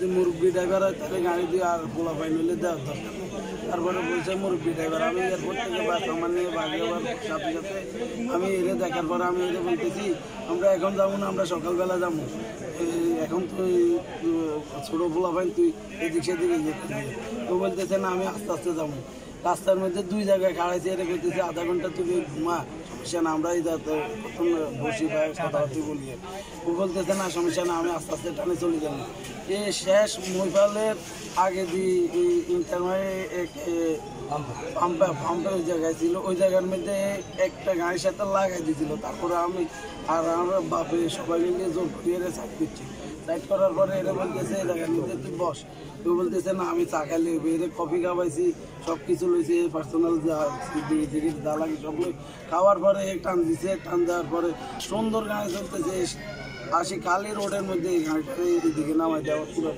যদি মুরব্বী ড্রাইভার হয় তাহলে গাড়ি দিয়ে আর পোলা ফাইন হলে দেওয়ার দরকার। তারপরে বলছে মুরব্বী ড্রাইভার। আমি এয়ারপোর্ট থেকে বাস আমার নিয়ে বাগে যাওয়ার সাথে সাথে আমি এরে দেখার পরে আমি এরে বলতেছি আমরা এখন যাবো না, আমরা সকালবেলা যাবো, এখন তুই ছোটো পোলা ফাইন তুই এদিক সেদিকে যেতে। তো বলতেছে না আমি আস্তে আস্তে যাবো। রাস্তার মধ্যে 2 জায়গায় খাড়াইছে, এরে বলতেছে আধা ঘন্টা তুই ঘুমা, সমস্যা না, আমরা এই যাতে প্রথম বসি বা কথাবার্তা বলি। ও বলতেছে না সমস্যা না, আমি আস্তে আস্তে টানে চলে যাবো। এ শেষ মহিপালের আগে দিয়ে পাম্পে ওই জায়গায় ছিল, ওই জায়গার মধ্যে একটা গাড়ির সাথে লাগাই দিয়েছিল। তারপরে আমি আর আমার বাপে সবাই মিলে জোর করিয়ে সাইড করছি। সাইড করার পরে এরা বলতেছে এই জায়গার মধ্যে তুই বস। কেউ বলতেছে না আমি চা খাইলে এর কফি খাওয়াইছি, সব কিছু লইছি, পার্সোনাল যা যা লাগে সব খাওয়ার পরে টান দিছে। টান দেওয়ার পরে সুন্দর গাড়ি চলতেছে, আসি কালী রোডের মধ্যে এই গাড়িটা এদিকে নামাই দেওয়া পুরো